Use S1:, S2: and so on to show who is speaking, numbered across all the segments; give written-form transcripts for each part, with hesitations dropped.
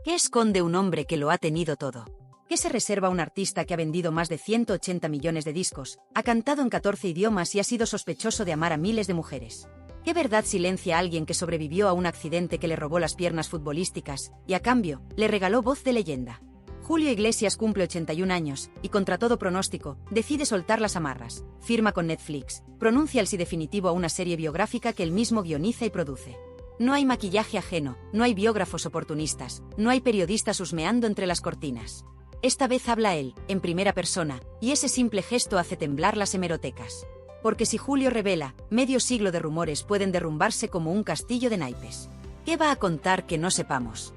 S1: ¿Qué esconde un hombre que lo ha tenido todo? ¿Qué se reserva un artista que ha vendido más de 180 millones de discos, ha cantado en 14 idiomas y ha sido sospechoso de amar a miles de mujeres? ¿Qué verdad silencia a alguien que sobrevivió a un accidente que le robó las piernas futbolísticas y, a cambio, le regaló voz de leyenda? Julio Iglesias cumple 81 años y, contra todo pronóstico, decide soltar las amarras, firma con Netflix, pronuncia el sí definitivo a una serie biográfica que él mismo guioniza y produce. No hay maquillaje ajeno, no hay biógrafos oportunistas, no hay periodistas husmeando entre las cortinas. Esta vez habla él, en primera persona, y ese simple gesto hace temblar las hemerotecas. Porque si Julio revela, medio siglo de rumores pueden derrumbarse como un castillo de naipes. ¿Qué va a contar que no sepamos?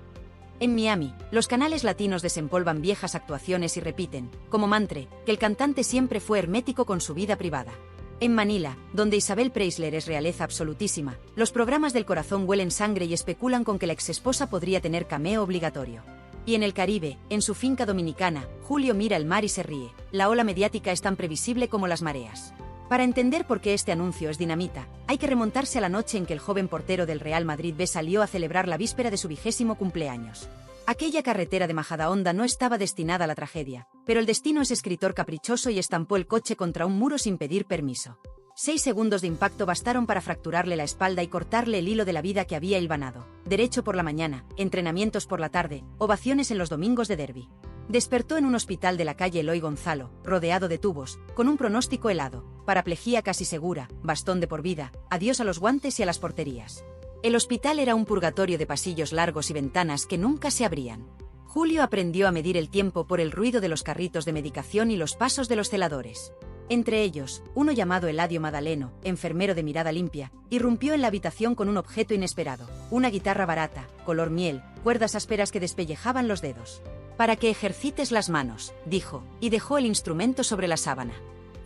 S1: En Miami, los canales latinos desempolvan viejas actuaciones y repiten, como mantra, que el cantante siempre fue hermético con su vida privada. En Manila, donde Isabel Preisler es realeza absolutísima, los programas del corazón huelen sangre y especulan con que la exesposa podría tener cameo obligatorio. Y en el Caribe, en su finca dominicana, Julio mira el mar y se ríe. La ola mediática es tan previsible como las mareas. Para entender por qué este anuncio es dinamita, hay que remontarse a la noche en que el joven portero del Real Madrid B salió a celebrar la víspera de su 20º cumpleaños. Aquella carretera de Majadahonda no estaba destinada a la tragedia, pero el destino es escritor caprichoso y estampó el coche contra un muro sin pedir permiso. 6 segundos de impacto bastaron para fracturarle la espalda y cortarle el hilo de la vida que había hilvanado. Derecho por la mañana, entrenamientos por la tarde, ovaciones en los domingos de derbi. Despertó en un hospital de la calle Eloy Gonzalo, rodeado de tubos, con un pronóstico helado, paraplegia casi segura, bastón de por vida, adiós a los guantes y a las porterías. El hospital era un purgatorio de pasillos largos y ventanas que nunca se abrían. Julio aprendió a medir el tiempo por el ruido de los carritos de medicación y los pasos de los celadores. Entre ellos, uno llamado Eladio Madaleno, enfermero de mirada limpia, irrumpió en la habitación con un objeto inesperado, una guitarra barata, color miel, cuerdas ásperas que despellejaban los dedos. «Para que ejercites las manos», dijo, y dejó el instrumento sobre la sábana.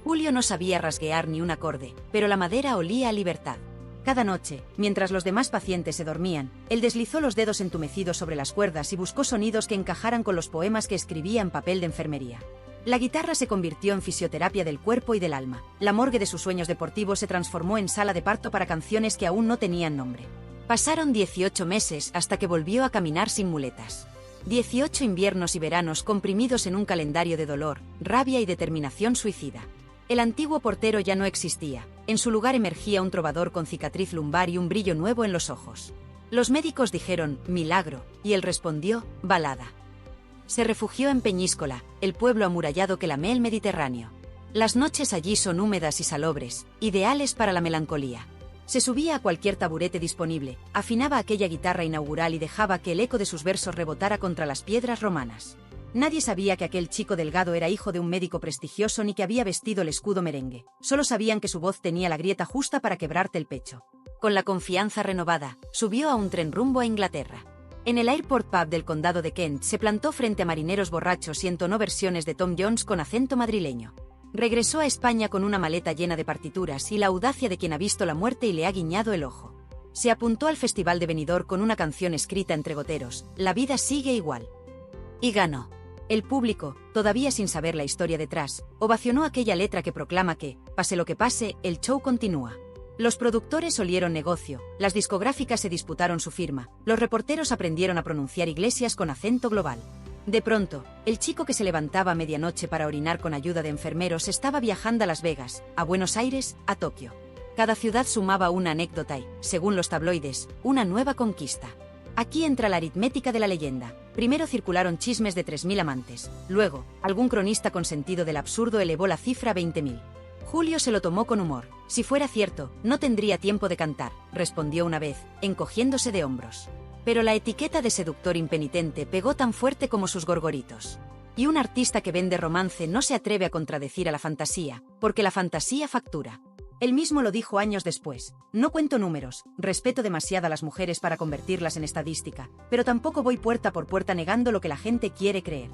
S1: Julio no sabía rasguear ni un acorde, pero la madera olía a libertad. Cada noche, mientras los demás pacientes se dormían, él deslizó los dedos entumecidos sobre las cuerdas y buscó sonidos que encajaran con los poemas que escribía en papel de enfermería. La guitarra se convirtió en fisioterapia del cuerpo y del alma. La morgue de sus sueños deportivos se transformó en sala de parto para canciones que aún no tenían nombre. Pasaron 18 meses hasta que volvió a caminar sin muletas. 18 inviernos y veranos comprimidos en un calendario de dolor, rabia y determinación suicida. El antiguo portero ya no existía. En su lugar emergía un trovador con cicatriz lumbar y un brillo nuevo en los ojos. Los médicos dijeron, milagro, y él respondió, balada. Se refugió en Peñíscola, el pueblo amurallado que lamé el Mediterráneo. Las noches allí son húmedas y salobres, ideales para la melancolía. Se subía a cualquier taburete disponible, afinaba aquella guitarra inaugural y dejaba que el eco de sus versos rebotara contra las piedras romanas. Nadie sabía que aquel chico delgado era hijo de un médico prestigioso ni que había vestido el escudo merengue. Solo sabían que su voz tenía la grieta justa para quebrarte el pecho. Con la confianza renovada, subió a un tren rumbo a Inglaterra. En el Airport Pub del condado de Kent se plantó frente a marineros borrachos y entonó versiones de Tom Jones con acento madrileño. Regresó a España con una maleta llena de partituras y la audacia de quien ha visto la muerte y le ha guiñado el ojo. Se apuntó al Festival de Benidorm con una canción escrita entre goteros, La vida sigue igual. Y ganó. El público, todavía sin saber la historia detrás, ovacionó aquella letra que proclama que, pase lo que pase, el show continúa. Los productores olieron negocio, las discográficas se disputaron su firma, los reporteros aprendieron a pronunciar Iglesias con acento global. De pronto, el chico que se levantaba a medianoche para orinar con ayuda de enfermeros estaba viajando a Las Vegas, a Buenos Aires, a Tokio. Cada ciudad sumaba una anécdota y, según los tabloides, una nueva conquista. Aquí entra la aritmética de la leyenda. Primero circularon chismes de 3.000 amantes, luego, algún cronista con sentido del absurdo elevó la cifra a 20.000. Julio se lo tomó con humor. Si fuera cierto, no tendría tiempo de cantar, respondió una vez, encogiéndose de hombros. Pero la etiqueta de seductor impenitente pegó tan fuerte como sus gorgoritos. Y un artista que vende romance no se atreve a contradecir a la fantasía, porque la fantasía factura. Él mismo lo dijo años después. No cuento números, respeto demasiado a las mujeres para convertirlas en estadística, pero tampoco voy puerta por puerta negando lo que la gente quiere creer.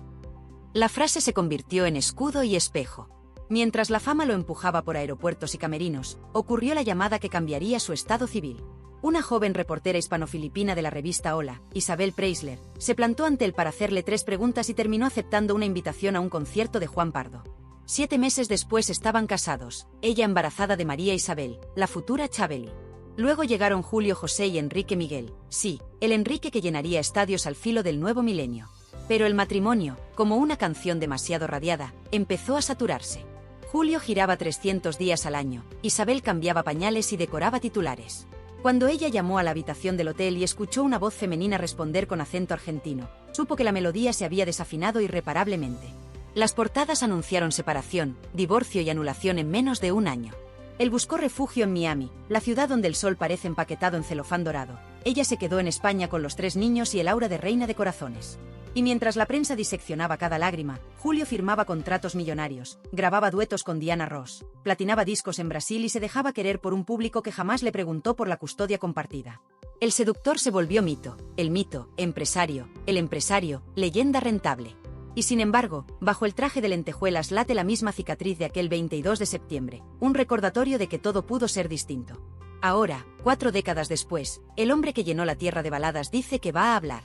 S1: La frase se convirtió en escudo y espejo. Mientras la fama lo empujaba por aeropuertos y camerinos, ocurrió la llamada que cambiaría su estado civil. Una joven reportera hispano-filipina de la revista Hola, Isabel Preisler, se plantó ante él para hacerle 3 preguntas y terminó aceptando una invitación a un concierto de Juan Pardo. 7 meses después estaban casados, ella embarazada de María Isabel, la futura Chabeli. Luego llegaron Julio José y Enrique Miguel, sí, el Enrique que llenaría estadios al filo del nuevo milenio. Pero el matrimonio, como una canción demasiado radiada, empezó a saturarse. Julio giraba 300 días al año, Isabel cambiaba pañales y decoraba titulares. Cuando ella llamó a la habitación del hotel y escuchó una voz femenina responder con acento argentino, supo que la melodía se había desafinado irreparablemente. Las portadas anunciaron separación, divorcio y anulación en menos de un año. Él buscó refugio en Miami, la ciudad donde el sol parece empaquetado en celofán dorado. Ella se quedó en España con los 3 niños y el aura de reina de corazones. Y mientras la prensa diseccionaba cada lágrima, Julio firmaba contratos millonarios, grababa duetos con Diana Ross, platinaba discos en Brasil y se dejaba querer por un público que jamás le preguntó por la custodia compartida. El seductor se volvió mito, el mito, empresario, el empresario, leyenda rentable. Y sin embargo, bajo el traje de lentejuelas late la misma cicatriz de aquel 22 de septiembre, un recordatorio de que todo pudo ser distinto. Ahora, 4 décadas después, el hombre que llenó la tierra de baladas dice que va a hablar.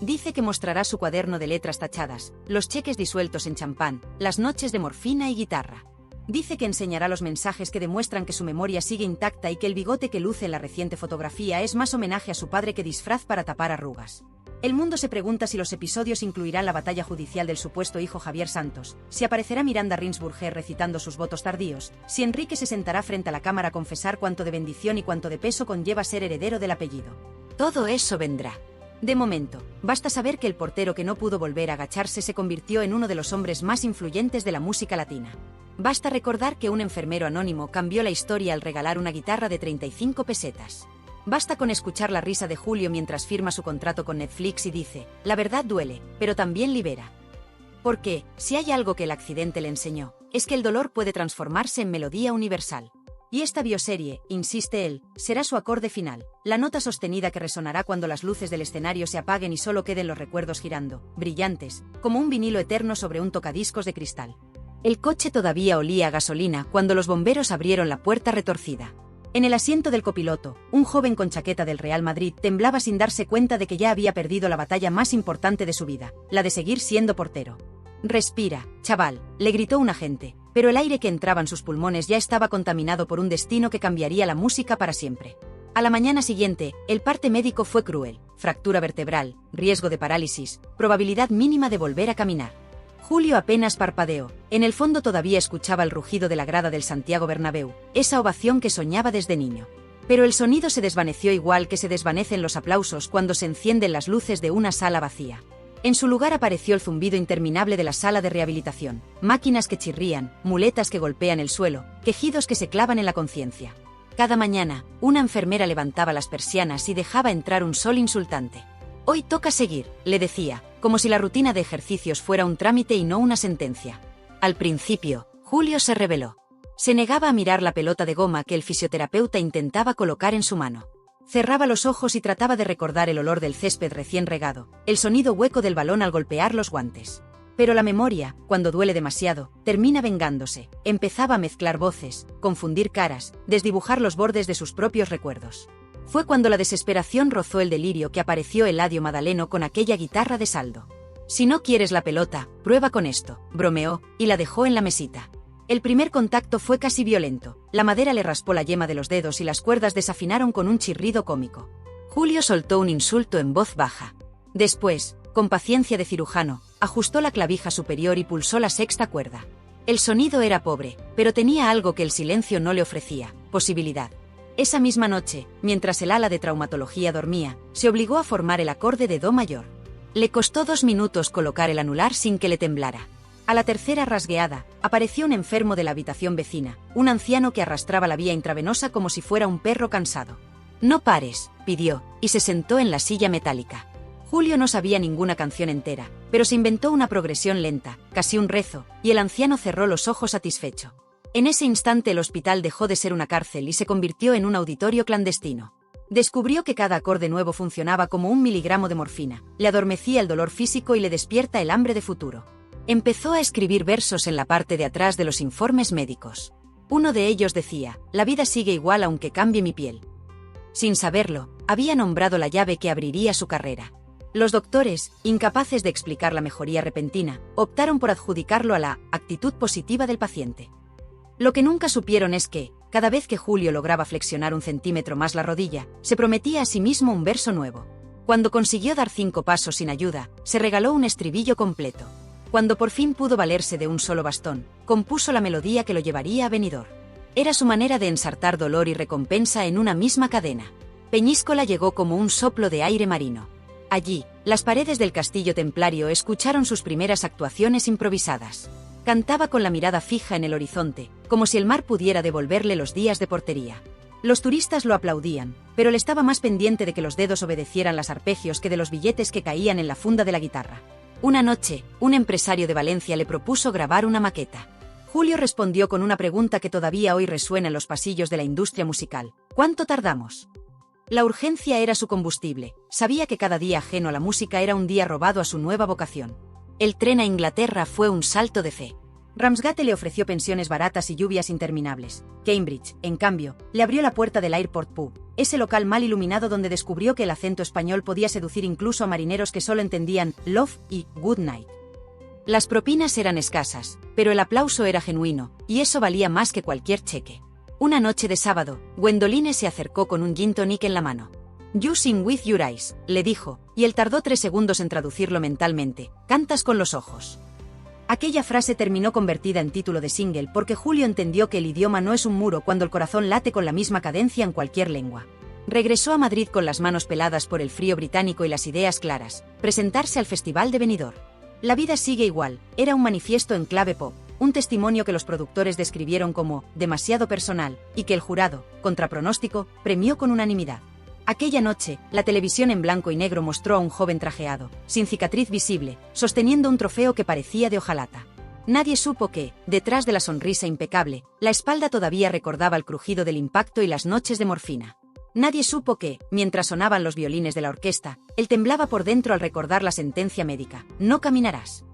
S1: Dice que mostrará su cuaderno de letras tachadas, los cheques disueltos en champán, las noches de morfina y guitarra. Dice que enseñará los mensajes que demuestran que su memoria sigue intacta y que el bigote que luce en la reciente fotografía es más homenaje a su padre que disfraz para tapar arrugas. El mundo se pregunta si los episodios incluirán la batalla judicial del supuesto hijo Javier Santos, si aparecerá Miranda Rinsburger recitando sus votos tardíos, si Enrique se sentará frente a la cámara a confesar cuánto de bendición y cuánto de peso conlleva ser heredero del apellido. Todo eso vendrá. De momento, basta saber que el portero que no pudo volver a agacharse se convirtió en uno de los hombres más influyentes de la música latina. Basta recordar que un enfermero anónimo cambió la historia al regalar una guitarra de 35 pesetas. Basta con escuchar la risa de Julio mientras firma su contrato con Netflix y dice, la verdad duele, pero también libera. Porque, si hay algo que el accidente le enseñó, es que el dolor puede transformarse en melodía universal. Y esta bioserie, insiste él, será su acorde final, la nota sostenida que resonará cuando las luces del escenario se apaguen y solo queden los recuerdos girando, brillantes, como un vinilo eterno sobre un tocadiscos de cristal. El coche todavía olía a gasolina cuando los bomberos abrieron la puerta retorcida. En el asiento del copiloto, un joven con chaqueta del Real Madrid temblaba sin darse cuenta de que ya había perdido la batalla más importante de su vida, la de seguir siendo portero. Respira, chaval, le gritó un agente, pero el aire que entraba en sus pulmones ya estaba contaminado por un destino que cambiaría la música para siempre. A la mañana siguiente, el parte médico fue cruel, fractura vertebral, riesgo de parálisis, probabilidad mínima de volver a caminar. Julio apenas parpadeó, en el fondo todavía escuchaba el rugido de la grada del Santiago Bernabéu, esa ovación que soñaba desde niño. Pero el sonido se desvaneció igual que se desvanecen los aplausos cuando se encienden las luces de una sala vacía. En su lugar apareció el zumbido interminable de la sala de rehabilitación, máquinas que chirrían, muletas que golpean el suelo, quejidos que se clavan en la conciencia. Cada mañana, una enfermera levantaba las persianas y dejaba entrar un sol insultante. Hoy toca seguir, le decía, como si la rutina de ejercicios fuera un trámite y no una sentencia. Al principio, Julio se rebeló. Se negaba a mirar la pelota de goma que el fisioterapeuta intentaba colocar en su mano. Cerraba los ojos y trataba de recordar el olor del césped recién regado, el sonido hueco del balón al golpear los guantes. Pero la memoria, cuando duele demasiado, termina vengándose. Empezaba a mezclar voces, confundir caras, desdibujar los bordes de sus propios recuerdos. Fue cuando la desesperación rozó el delirio que apareció Eladio Madaleno con aquella guitarra de saldo. Si no quieres la pelota, prueba con esto, bromeó, y la dejó en la mesita. El primer contacto fue casi violento, la madera le raspó la yema de los dedos y las cuerdas desafinaron con un chirrido cómico. Julio soltó un insulto en voz baja. Después, con paciencia de cirujano, ajustó la clavija superior y pulsó la sexta cuerda. El sonido era pobre, pero tenía algo que el silencio no le ofrecía, posibilidad. Esa misma noche, mientras el ala de traumatología dormía, se obligó a formar el acorde de do mayor. Le costó 2 minutos colocar el anular sin que le temblara. A la tercera rasgueada, apareció un enfermo de la habitación vecina, un anciano que arrastraba la vía intravenosa como si fuera un perro cansado. «No pares», pidió, y se sentó en la silla metálica. Julio no sabía ninguna canción entera, pero se inventó una progresión lenta, casi un rezo, y el anciano cerró los ojos satisfecho. En ese instante el hospital dejó de ser una cárcel y se convirtió en un auditorio clandestino. Descubrió que cada acorde nuevo funcionaba como 1 miligramo de morfina, le adormecía el dolor físico y le despierta el hambre de futuro. Empezó a escribir versos en la parte de atrás de los informes médicos. Uno de ellos decía, «La vida sigue igual aunque cambie mi piel». Sin saberlo, había nombrado la llave que abriría su carrera. Los doctores, incapaces de explicar la mejoría repentina, optaron por adjudicarlo a la actitud positiva del paciente. Lo que nunca supieron es que, Cada vez que Julio lograba flexionar un centímetro más la rodilla, se prometía a sí mismo un verso nuevo. Cuando consiguió dar 5 pasos sin ayuda, se regaló un estribillo completo. Cuando por fin pudo valerse de un solo bastón, compuso la melodía que lo llevaría a Benidorm. Era su manera de ensartar dolor y recompensa en una misma cadena. Peñíscola llegó como un soplo de aire marino. Allí, las paredes del castillo templario escucharon sus primeras actuaciones improvisadas. Cantaba con la mirada fija en el horizonte, como si el mar pudiera devolverle los días de portería. Los turistas lo aplaudían, pero él estaba más pendiente de que los dedos obedecieran los arpegios que de los billetes que caían en la funda de la guitarra. Una noche, un empresario de Valencia le propuso grabar una maqueta. Julio respondió con una pregunta que todavía hoy resuena en los pasillos de la industria musical. ¿Cuánto tardamos? La urgencia era su combustible. Sabía que cada día ajeno a la música era un día robado a su nueva vocación. El tren a Inglaterra fue un salto de fe. Ramsgate le ofreció pensiones baratas y lluvias interminables. Cambridge, en cambio, le abrió la puerta del Airport Pub, ese local mal iluminado donde descubrió que el acento español podía seducir incluso a marineros que solo entendían love y good night. Las propinas eran escasas, pero el aplauso era genuino, y eso valía más que cualquier cheque. Una noche de sábado, Gwendoline se acercó con un gin tonic en la mano. You sing with your eyes, le dijo, y él tardó 3 segundos en traducirlo mentalmente. Cantas con los ojos. Aquella frase terminó convertida en título de single porque Julio entendió que el idioma no es un muro cuando el corazón late con la misma cadencia en cualquier lengua. Regresó a Madrid con las manos peladas por el frío británico y las ideas claras, presentarse al Festival de Benidorm. La vida sigue igual, era un manifiesto en clave pop, un testimonio que los productores describieron como demasiado personal, y que el jurado, contra pronóstico, premió con unanimidad. Aquella noche, la televisión en blanco y negro mostró a un joven trajeado, sin cicatriz visible, sosteniendo un trofeo que parecía de hojalata. Nadie supo que, detrás de la sonrisa impecable, la espalda todavía recordaba el crujido del impacto y las noches de morfina. Nadie supo que, mientras sonaban los violines de la orquesta, él temblaba por dentro al recordar la sentencia médica: no caminarás.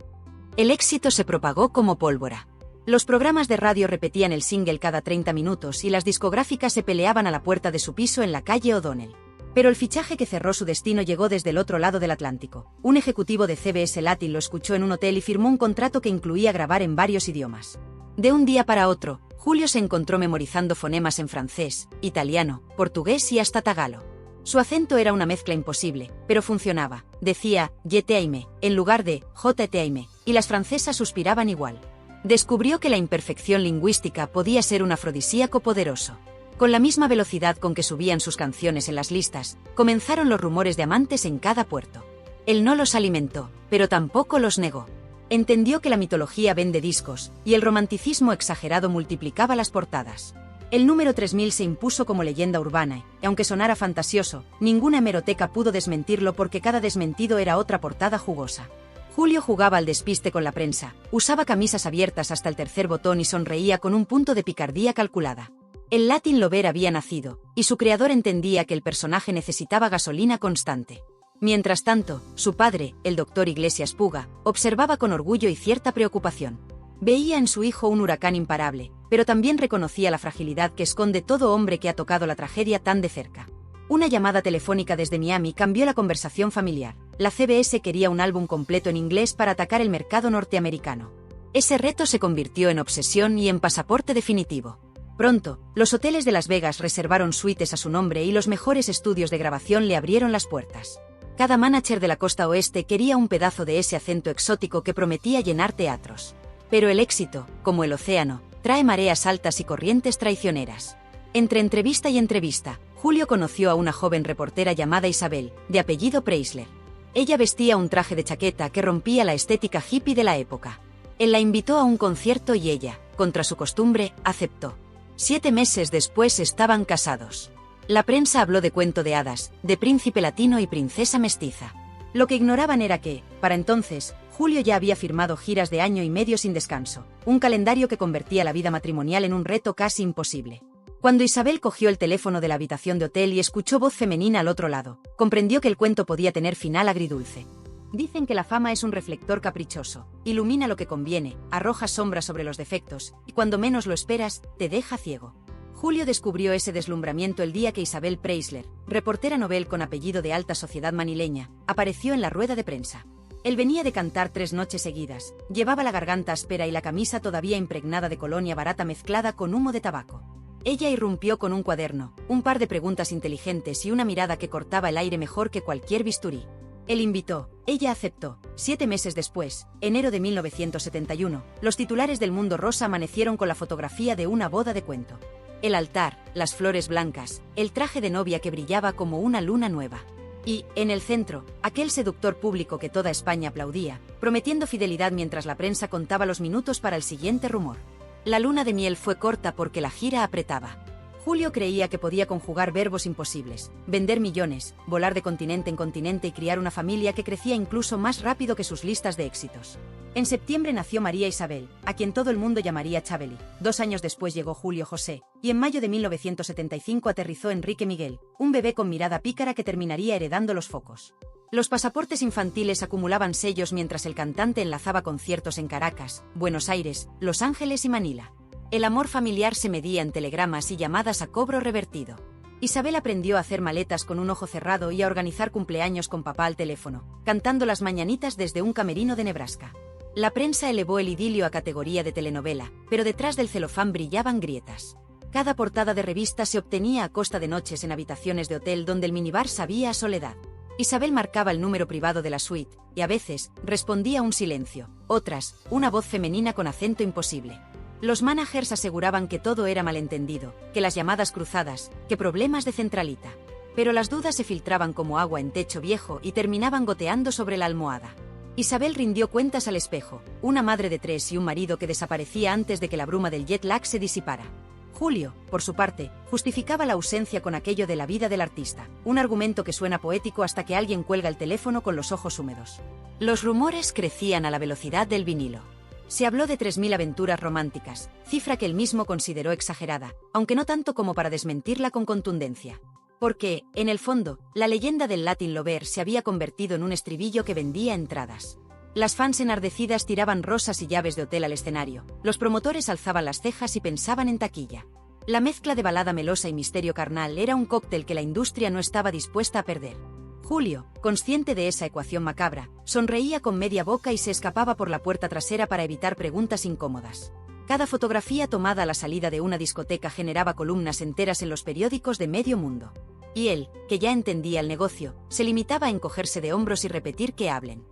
S1: El éxito se propagó como pólvora. Los programas de radio repetían el single cada 30 minutos y las discográficas se peleaban a la puerta de su piso en la calle O'Donnell. Pero el fichaje que cerró su destino llegó desde el otro lado del Atlántico. Un ejecutivo de CBS Latin lo escuchó en un hotel y firmó un contrato que incluía grabar en varios idiomas. De un día para otro, Julio se encontró memorizando fonemas en francés, italiano, portugués y hasta tagalo. Su acento era una mezcla imposible, pero funcionaba. Decía «je t'aime» en lugar de «je t'aime», y las francesas suspiraban igual. Descubrió que la imperfección lingüística podía ser un afrodisíaco poderoso. Con la misma velocidad con que subían sus canciones en las listas, comenzaron los rumores de amantes en cada puerto. Él no los alimentó, pero tampoco los negó. Entendió que la mitología vende discos, y el romanticismo exagerado multiplicaba las portadas. El número 3000 se impuso como leyenda urbana, y aunque sonara fantasioso, ninguna hemeroteca pudo desmentirlo porque cada desmentido era otra portada jugosa. Julio jugaba al despiste con la prensa, usaba camisas abiertas hasta el tercer botón y sonreía con un punto de picardía calculada. El Latin Lover había nacido, y su creador entendía que el personaje necesitaba gasolina constante. Mientras tanto, su padre, el doctor Iglesias Puga, observaba con orgullo y cierta preocupación. Veía en su hijo un huracán imparable, pero también reconocía la fragilidad que esconde todo hombre que ha tocado la tragedia tan de cerca. Una llamada telefónica desde Miami cambió la conversación familiar. La CBS quería un álbum completo en inglés para atacar el mercado norteamericano. Ese reto se convirtió en obsesión y en pasaporte definitivo. Pronto, los hoteles de Las Vegas reservaron suites a su nombre y los mejores estudios de grabación le abrieron las puertas. Cada manager de la costa oeste quería un pedazo de ese acento exótico que prometía llenar teatros. Pero el éxito, como el océano, trae mareas altas y corrientes traicioneras. Entre entrevista y entrevista, Julio conoció a una joven reportera llamada Isabel, de apellido Preisler. Ella vestía un traje de chaqueta que rompía la estética hippie de la época. Él la invitó a un concierto y ella, contra su costumbre, aceptó. 7 meses después estaban casados. La prensa habló de cuento de hadas, de príncipe latino y princesa mestiza. Lo que ignoraban era que, para entonces, Julio ya había firmado giras de año y medio sin descanso, un calendario que convertía la vida matrimonial en un reto casi imposible. Cuando Isabel cogió el teléfono de la habitación de hotel y escuchó voz femenina al otro lado, comprendió que el cuento podía tener final agridulce. Dicen que la fama es un reflector caprichoso, ilumina lo que conviene, arroja sombra sobre los defectos, y cuando menos lo esperas, te deja ciego. Julio descubrió ese deslumbramiento el día que Isabel Preisler, reportera novel con apellido de alta sociedad manileña, apareció en la rueda de prensa. Él venía de cantar 3 noches seguidas, llevaba la garganta áspera y la camisa todavía impregnada de colonia barata mezclada con humo de tabaco. Ella irrumpió con un cuaderno, un par de preguntas inteligentes y una mirada que cortaba el aire mejor que cualquier bisturí. Él invitó, ella aceptó. 7 meses después, enero de 1971, los titulares del Mundo Rosa amanecieron con la fotografía de una boda de cuento. El altar, las flores blancas, el traje de novia que brillaba como una luna nueva. Y, en el centro, aquel seductor público que toda España aplaudía, prometiendo fidelidad mientras la prensa contaba los minutos para el siguiente rumor. La luna de miel fue corta porque la gira apretaba. Julio creía que podía conjugar verbos imposibles, vender millones, volar de continente en continente y criar una familia que crecía incluso más rápido que sus listas de éxitos. En septiembre nació María Isabel, a quien todo el mundo llamaría Chabeli. 2 años después llegó Julio José, y en mayo de 1975 aterrizó Enrique Miguel, un bebé con mirada pícara que terminaría heredando los focos. Los pasaportes infantiles acumulaban sellos mientras el cantante enlazaba conciertos en Caracas, Buenos Aires, Los Ángeles y Manila. El amor familiar se medía en telegramas y llamadas a cobro revertido. Isabel aprendió a hacer maletas con un ojo cerrado y a organizar cumpleaños con papá al teléfono, cantando las mañanitas desde un camerino de Nebraska. La prensa elevó el idilio a categoría de telenovela, pero detrás del celofán brillaban grietas. Cada portada de revista se obtenía a costa de noches en habitaciones de hotel donde el minibar sabía a soledad. Isabel marcaba el número privado de la suite, y a veces, respondía un silencio, otras, una voz femenina con acento imposible. Los managers aseguraban que todo era malentendido, que las llamadas cruzadas, que problemas de centralita. Pero las dudas se filtraban como agua en techo viejo y terminaban goteando sobre la almohada. Isabel rindió cuentas al espejo, una madre de 3 y un marido que desaparecía antes de que la bruma del jet lag se disipara. Julio, por su parte, justificaba la ausencia con aquello de la vida del artista, un argumento que suena poético hasta que alguien cuelga el teléfono con los ojos húmedos. Los rumores crecían a la velocidad del vinilo. Se habló de 3.000 aventuras románticas, cifra que él mismo consideró exagerada, aunque no tanto como para desmentirla con contundencia. Porque, en el fondo, la leyenda del Latin Lover se había convertido en un estribillo que vendía entradas. Las fans enardecidas tiraban rosas y llaves de hotel al escenario, los promotores alzaban las cejas y pensaban en taquilla. La mezcla de balada melosa y misterio carnal era un cóctel que la industria no estaba dispuesta a perder. Julio, consciente de esa ecuación macabra, sonreía con media boca y se escapaba por la puerta trasera para evitar preguntas incómodas. Cada fotografía tomada a la salida de una discoteca generaba columnas enteras en los periódicos de medio mundo. Y él, que ya entendía el negocio, se limitaba a encogerse de hombros y repetir que hablen.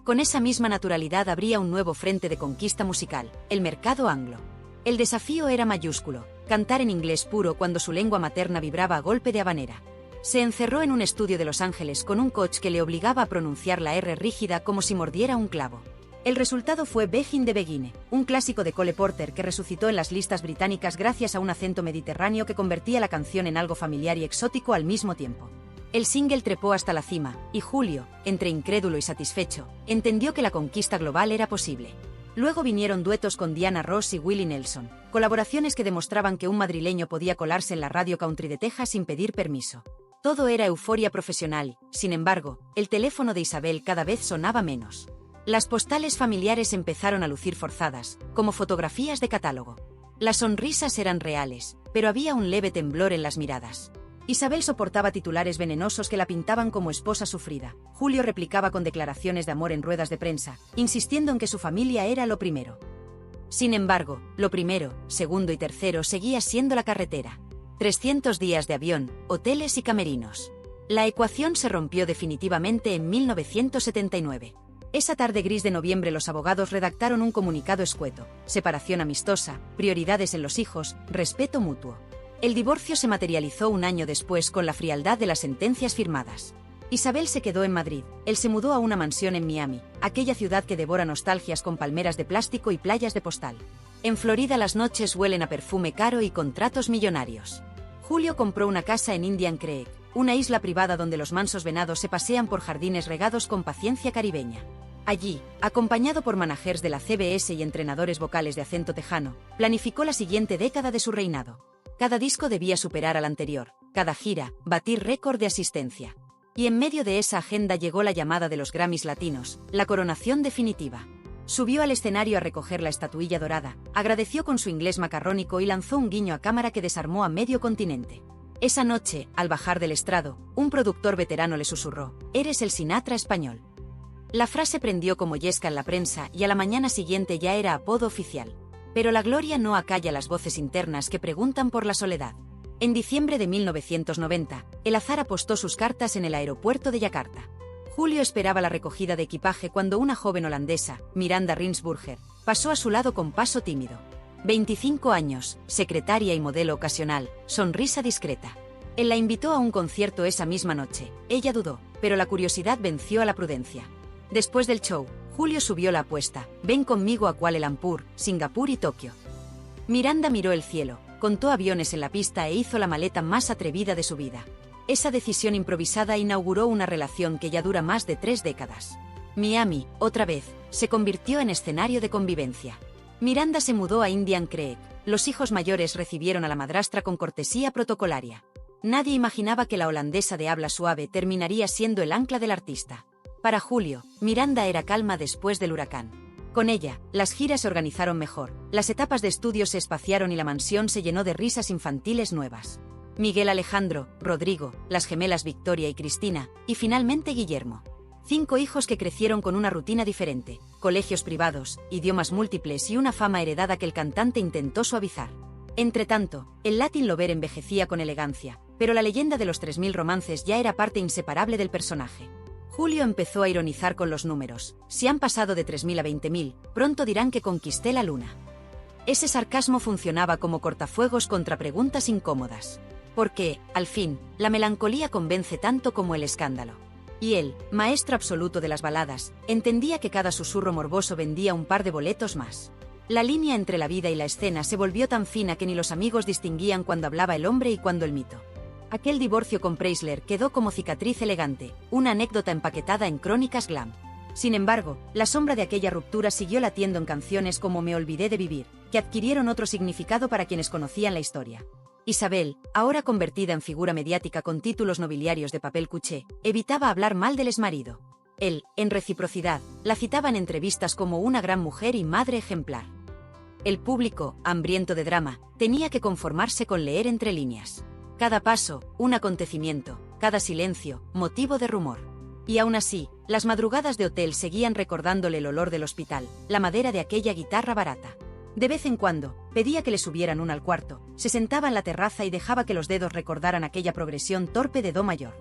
S1: Con esa misma naturalidad abría un nuevo frente de conquista musical, el mercado anglo. El desafío era mayúsculo, cantar en inglés puro cuando su lengua materna vibraba a golpe de habanera. Se encerró en un estudio de Los Ángeles con un coach que le obligaba a pronunciar la R rígida como si mordiera un clavo. El resultado fue Begin de Begine, un clásico de Cole Porter que resucitó en las listas británicas gracias a un acento mediterráneo que convertía la canción en algo familiar y exótico al mismo tiempo. El single trepó hasta la cima, y Julio, entre incrédulo y satisfecho, entendió que la conquista global era posible. Luego vinieron duetos con Diana Ross y Willie Nelson, colaboraciones que demostraban que un madrileño podía colarse en la radio country de Texas sin pedir permiso. Todo era euforia profesional, sin embargo, el teléfono de Isabel cada vez sonaba menos. Las postales familiares empezaron a lucir forzadas, como fotografías de catálogo. Las sonrisas eran reales, pero había un leve temblor en las miradas. Isabel soportaba titulares venenosos que la pintaban como esposa sufrida. Julio replicaba con declaraciones de amor en ruedas de prensa, insistiendo en que su familia era lo primero. Sin embargo, lo primero, segundo y tercero seguía siendo la carretera. 300 días de avión, hoteles y camerinos. La ecuación se rompió definitivamente en 1979. Esa tarde gris de noviembre los abogados redactaron un comunicado escueto: separación amistosa, prioridades en los hijos, respeto mutuo. El divorcio se materializó un año después con la frialdad de las sentencias firmadas. Isabel se quedó en Madrid, él se mudó a una mansión en Miami, aquella ciudad que devora nostalgias con palmeras de plástico y playas de postal. En Florida las noches huelen a perfume caro y contratos millonarios. Julio compró una casa en Indian Creek, una isla privada donde los mansos venados se pasean por jardines regados con paciencia caribeña. Allí, acompañado por managers de la CBS y entrenadores vocales de acento tejano, planificó la siguiente década de su reinado. Cada disco debía superar al anterior, cada gira, batir récord de asistencia. Y en medio de esa agenda llegó la llamada de los Grammys latinos, la coronación definitiva. Subió al escenario a recoger la estatuilla dorada, agradeció con su inglés macarrónico y lanzó un guiño a cámara que desarmó a medio continente. Esa noche, al bajar del estrado, un productor veterano le susurró: «Eres el Sinatra español». La frase prendió como yesca en la prensa y a la mañana siguiente ya era apodo oficial. Pero la gloria no acalla las voces internas que preguntan por la soledad. En diciembre de 1990, el azar apostó sus cartas en el aeropuerto de Yakarta. Julio esperaba la recogida de equipaje cuando una joven holandesa, Miranda Rinsburger, pasó a su lado con paso tímido. 25 años, secretaria y modelo ocasional, sonrisa discreta. Él la invitó a un concierto esa misma noche. Ella dudó, pero la curiosidad venció a la prudencia. Después del show, Julio subió la apuesta: ven conmigo a Kuala Lumpur, Singapur y Tokio. Miranda miró el cielo, contó aviones en la pista e hizo la maleta más atrevida de su vida. Esa decisión improvisada inauguró una relación que ya dura más de 3 décadas. Miami, otra vez, se convirtió en escenario de convivencia. Miranda se mudó a Indian Creek. Los hijos mayores recibieron a la madrastra con cortesía protocolaria. Nadie imaginaba que la holandesa de habla suave terminaría siendo el ancla del artista. Para Julio, Miranda era calma después del huracán. Con ella, las giras se organizaron mejor, las etapas de estudio se espaciaron y la mansión se llenó de risas infantiles nuevas. Miguel Alejandro, Rodrigo, las gemelas Victoria y Cristina, y finalmente Guillermo. 5 hijos que crecieron con una rutina diferente, colegios privados, idiomas múltiples y una fama heredada que el cantante intentó suavizar. Entretanto, el Latin Lover envejecía con elegancia, pero la leyenda de los 3000 romances ya era parte inseparable del personaje. Julio empezó a ironizar con los números: si han pasado de 3000 a 20000, pronto dirán que conquisté la luna. Ese sarcasmo funcionaba como cortafuegos contra preguntas incómodas. Porque, al fin, la melancolía convence tanto como el escándalo. Y él, maestro absoluto de las baladas, entendía que cada susurro morboso vendía un par de boletos más. La línea entre la vida y la escena se volvió tan fina que ni los amigos distinguían cuando hablaba el hombre y cuando el mito. Aquel divorcio con Preisler quedó como cicatriz elegante, una anécdota empaquetada en crónicas glam. Sin embargo, la sombra de aquella ruptura siguió latiendo en canciones como Me olvidé de vivir, que adquirieron otro significado para quienes conocían la historia. Isabel, ahora convertida en figura mediática con títulos nobiliarios de papel cuché, evitaba hablar mal del exmarido. Él, en reciprocidad, la citaba en entrevistas como una gran mujer y madre ejemplar. El público, hambriento de drama, tenía que conformarse con leer entre líneas. Cada paso, un acontecimiento; cada silencio, motivo de rumor. Y aún así, las madrugadas de hotel seguían recordándole el olor del hospital, la madera de aquella guitarra barata. De vez en cuando, pedía que le subieran una al cuarto, se sentaba en la terraza y dejaba que los dedos recordaran aquella progresión torpe de do mayor.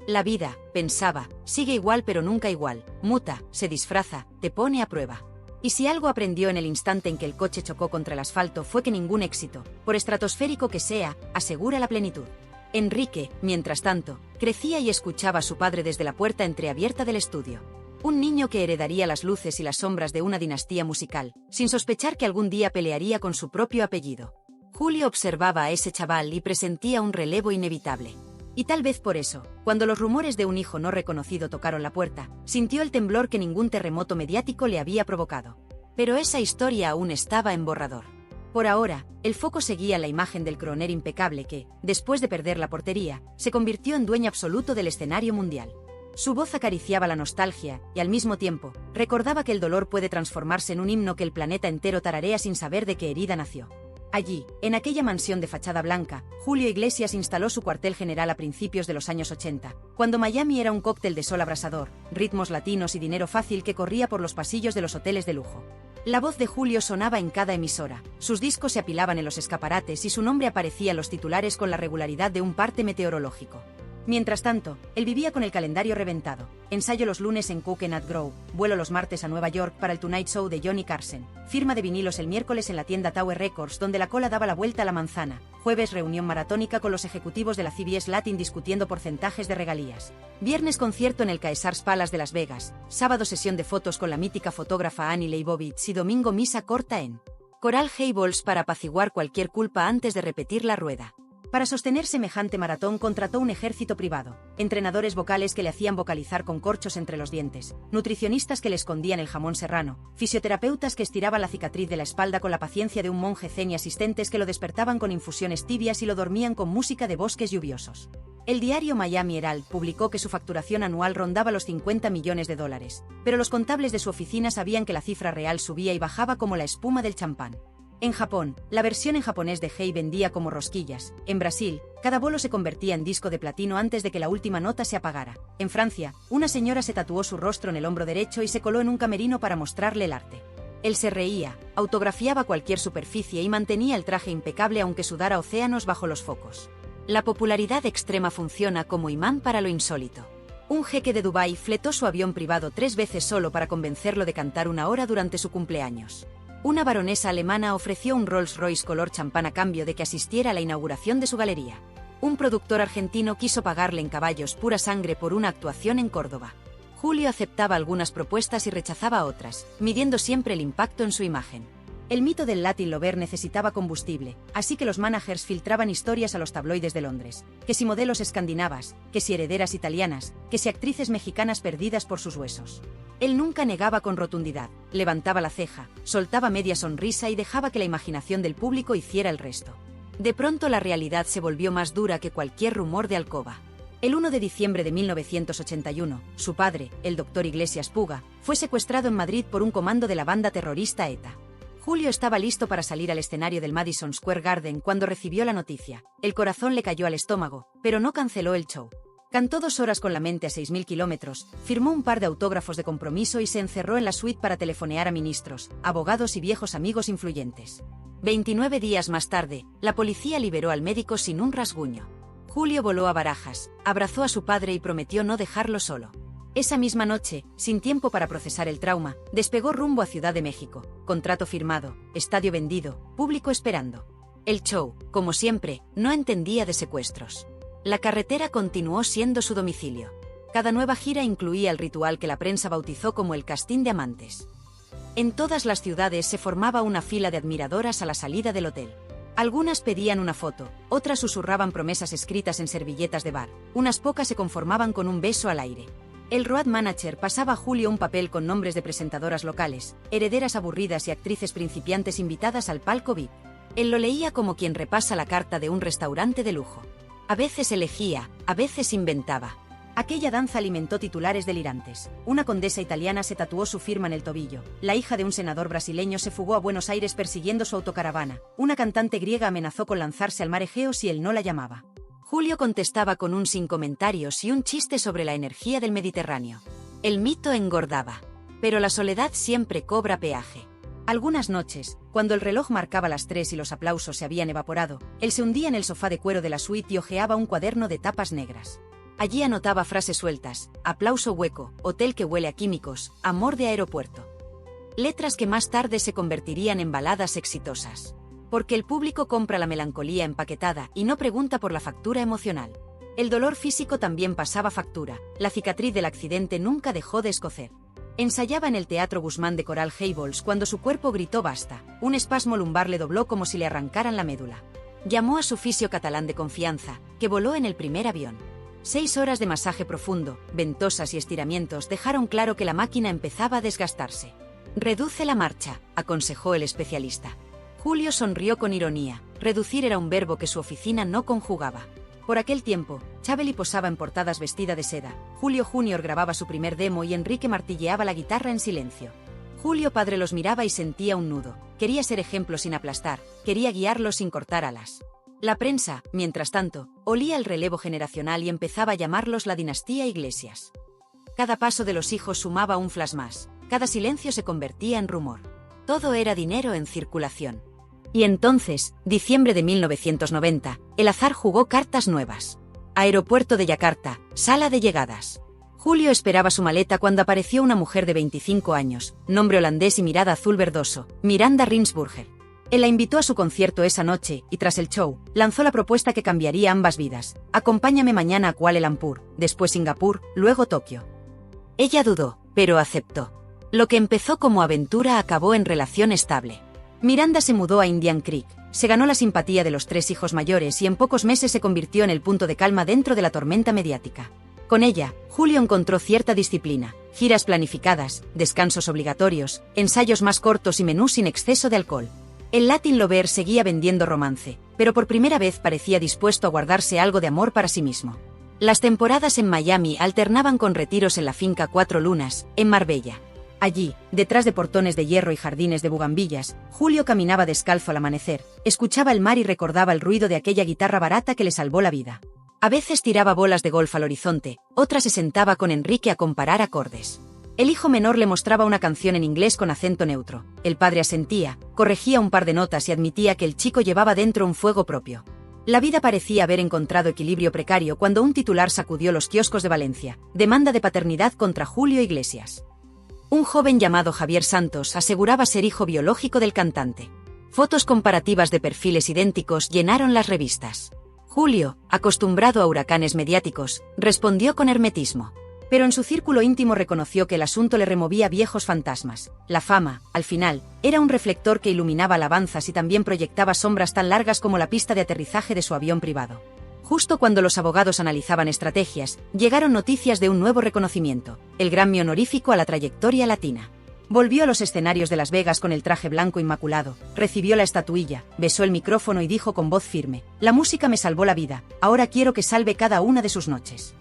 S1: La vida, pensaba, sigue igual pero nunca igual, muta, se disfraza, te pone a prueba. Y si algo aprendió en el instante en que el coche chocó contra el asfalto fue que ningún éxito, por estratosférico que sea, asegura la plenitud. Enrique, mientras tanto, crecía y escuchaba a su padre desde la puerta entreabierta del estudio. Un niño que heredaría las luces y las sombras de una dinastía musical, sin sospechar que algún día pelearía con su propio apellido. Julio observaba a ese chaval y presentía un relevo inevitable. Y tal vez por eso, cuando los rumores de un hijo no reconocido tocaron la puerta, sintió el temblor que ningún terremoto mediático le había provocado. Pero esa historia aún estaba en borrador. Por ahora, el foco seguía en la imagen del crooner impecable que, después de perder la portería, se convirtió en dueño absoluto del escenario mundial. Su voz acariciaba la nostalgia, y al mismo tiempo, recordaba que el dolor puede transformarse en un himno que el planeta entero tararea sin saber de qué herida nació. Allí, en aquella mansión de fachada blanca, Julio Iglesias instaló su cuartel general a principios de los años 80, cuando Miami era un cóctel de sol abrasador, ritmos latinos y dinero fácil que corría por los pasillos de los hoteles de lujo. La voz de Julio sonaba en cada emisora, sus discos se apilaban en los escaparates y su nombre aparecía en los titulares con la regularidad de un parte meteorológico. Mientras tanto, él vivía con el calendario reventado. Ensayo los lunes en Coconut Grove, vuelo los martes a Nueva York para el Tonight Show de Johnny Carson, firma de vinilos el miércoles en la tienda Tower Records donde la cola daba la vuelta a la manzana, jueves reunión maratónica con los ejecutivos de la CBS Latin discutiendo porcentajes de regalías, viernes concierto en el Caesars Palace de Las Vegas, sábado sesión de fotos con la mítica fotógrafa Annie Leibovitz y domingo misa corta en Coral Gables para apaciguar cualquier culpa antes de repetir la rueda. Para sostener semejante maratón contrató un ejército privado, entrenadores vocales que le hacían vocalizar con corchos entre los dientes, nutricionistas que le escondían el jamón serrano, fisioterapeutas que estiraban la cicatriz de la espalda con la paciencia de un monje zen y asistentes que lo despertaban con infusiones tibias y lo dormían con música de bosques lluviosos. El diario Miami Herald publicó que su facturación anual rondaba los $50 millones, pero los contables de su oficina sabían que la cifra real subía y bajaba como la espuma del champán. En Japón, la versión en japonés de Hey vendía como rosquillas. En Brasil, cada bolo se convertía en disco de platino antes de que la última nota se apagara. En Francia, una señora se tatuó su rostro en el hombro derecho y se coló en un camerino para mostrarle el arte. Él se reía, autografiaba cualquier superficie y mantenía el traje impecable aunque sudara océanos bajo los focos. La popularidad extrema funciona como imán para lo insólito. Un jeque de Dubái fletó su avión privado 3 veces solo para convencerlo de cantar 1 hora durante su cumpleaños. Una baronesa alemana ofreció un Rolls-Royce color champán a cambio de que asistiera a la inauguración de su galería. Un productor argentino quiso pagarle en caballos pura sangre por una actuación en Córdoba. Julio aceptaba algunas propuestas y rechazaba otras, midiendo siempre el impacto en su imagen. El mito del Latin Lover necesitaba combustible, así que los managers filtraban historias a los tabloides de Londres, que si modelos escandinavas, que si herederas italianas, que si actrices mexicanas perdidas por sus huesos. Él nunca negaba con rotundidad, levantaba la ceja, soltaba media sonrisa y dejaba que la imaginación del público hiciera el resto. De pronto la realidad se volvió más dura que cualquier rumor de alcoba. El 1 de diciembre de 1981, su padre, el doctor Iglesias Puga, fue secuestrado en Madrid por un comando de la banda terrorista ETA. Julio estaba listo para salir al escenario del Madison Square Garden cuando recibió la noticia. El corazón le cayó al estómago, pero no canceló el show. Cantó 2 horas con la mente a 6.000 kilómetros, firmó un par de autógrafos de compromiso y se encerró en la suite para telefonear a ministros, abogados y viejos amigos influyentes. 29 días más tarde, la policía liberó al médico sin un rasguño. Julio voló a Barajas, abrazó a su padre y prometió no dejarlo solo. Esa misma noche, sin tiempo para procesar el trauma, despegó rumbo a Ciudad de México. Contrato firmado, estadio vendido, público esperando. El show, como siempre, no entendía de secuestros. La carretera continuó siendo su domicilio. Cada nueva gira incluía el ritual que la prensa bautizó como el castín de amantes. En todas las ciudades se formaba una fila de admiradoras a la salida del hotel. Algunas pedían una foto, otras susurraban promesas escritas en servilletas de bar, unas pocas se conformaban con un beso al aire. El road manager pasaba a Julio un papel con nombres de presentadoras locales, herederas aburridas y actrices principiantes invitadas al palco VIP. Él lo leía como quien repasa la carta de un restaurante de lujo. A veces elegía, a veces inventaba. Aquella danza alimentó titulares delirantes. Una condesa italiana se tatuó su firma en el tobillo. La hija de un senador brasileño se fugó a Buenos Aires persiguiendo su autocaravana. Una cantante griega amenazó con lanzarse al mar Egeo si él no la llamaba. Julio contestaba con un sin comentarios y un chiste sobre la energía del Mediterráneo. El mito engordaba. Pero la soledad siempre cobra peaje. Algunas noches, cuando el reloj marcaba las 3 y los aplausos se habían evaporado, él se hundía en el sofá de cuero de la suite y hojeaba un cuaderno de tapas negras. Allí anotaba frases sueltas: aplauso hueco, hotel que huele a químicos, amor de aeropuerto. Letras que más tarde se convertirían en baladas exitosas. Porque el público compra la melancolía empaquetada y no pregunta por la factura emocional. El dolor físico también pasaba factura, la cicatriz del accidente nunca dejó de escocer. Ensayaba en el Teatro Guzmán de Coral Gables cuando su cuerpo gritó basta, un espasmo lumbar le dobló como si le arrancaran la médula. Llamó a su fisio catalán de confianza, que voló en el primer avión. 6 horas de masaje profundo, ventosas y estiramientos dejaron claro que la máquina empezaba a desgastarse. Reduce la marcha, aconsejó el especialista. Julio sonrió con ironía. Reducir era un verbo que su oficina no conjugaba. Por aquel tiempo, Chabeli posaba en portadas vestida de seda, Julio Jr. grababa su primer demo y Enrique martilleaba la guitarra en silencio. Julio padre los miraba y sentía un nudo. Quería ser ejemplo sin aplastar, quería guiarlos sin cortar alas. La prensa, mientras tanto, olía el relevo generacional y empezaba a llamarlos la dinastía Iglesias. Cada paso de los hijos sumaba un flash más, cada silencio se convertía en rumor. Todo era dinero en circulación. Y entonces, diciembre de 1990, el azar jugó cartas nuevas. Aeropuerto de Yakarta, sala de llegadas. Julio esperaba su maleta cuando apareció una mujer de 25 años, nombre holandés y mirada azul verdoso, Miranda Rinsburger. Él la invitó a su concierto esa noche, y tras el show, lanzó la propuesta que cambiaría ambas vidas. Acompáñame mañana a Kuala Lumpur, después Singapur, luego Tokio. Ella dudó, pero aceptó. Lo que empezó como aventura acabó en relación estable. Miranda se mudó a Indian Creek, se ganó la simpatía de los 3 hijos mayores y en pocos meses se convirtió en el punto de calma dentro de la tormenta mediática. Con ella, Julio encontró cierta disciplina, giras planificadas, descansos obligatorios, ensayos más cortos y menús sin exceso de alcohol. El Latin Lover seguía vendiendo romance, pero por primera vez parecía dispuesto a guardarse algo de amor para sí mismo. Las temporadas en Miami alternaban con retiros en la finca Cuatro Lunas, en Marbella. Allí, detrás de portones de hierro y jardines de bugambillas, Julio caminaba descalzo al amanecer, escuchaba el mar y recordaba el ruido de aquella guitarra barata que le salvó la vida. A veces tiraba bolas de golf al horizonte, otras se sentaba con Enrique a comparar acordes. El hijo menor le mostraba una canción en inglés con acento neutro. El padre asentía, corregía un par de notas y admitía que el chico llevaba dentro un fuego propio. La vida parecía haber encontrado equilibrio precario cuando un titular sacudió los kioscos de Valencia: demanda de paternidad contra Julio Iglesias. Un joven llamado Javier Santos aseguraba ser hijo biológico del cantante. Fotos comparativas de perfiles idénticos llenaron las revistas. Julio, acostumbrado a huracanes mediáticos, respondió con hermetismo. Pero en su círculo íntimo reconoció que el asunto le removía viejos fantasmas. La fama, al final, era un reflector que iluminaba alabanzas y también proyectaba sombras tan largas como la pista de aterrizaje de su avión privado. Justo cuando los abogados analizaban estrategias, llegaron noticias de un nuevo reconocimiento: el Grammy honorífico a la trayectoria latina. Volvió a los escenarios de Las Vegas con el traje blanco inmaculado, recibió la estatuilla, besó el micrófono y dijo con voz firme: la música me salvó la vida, ahora quiero que salve cada una de sus noches.